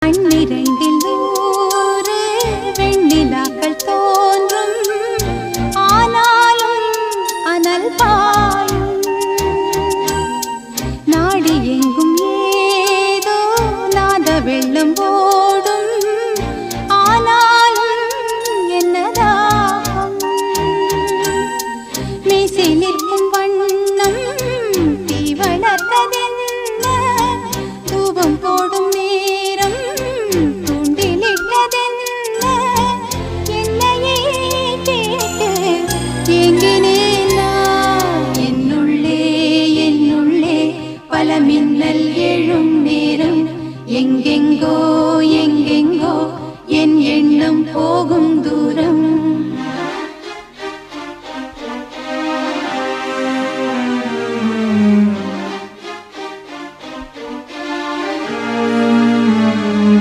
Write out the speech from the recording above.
கண்ணிரண்டில் நூறு வெண்ணிலாக்கள் தோன்றும், ஆனாலும் அனல் பாயும். நாடி எங்கும் ஏதோ நாத வெள்ளம்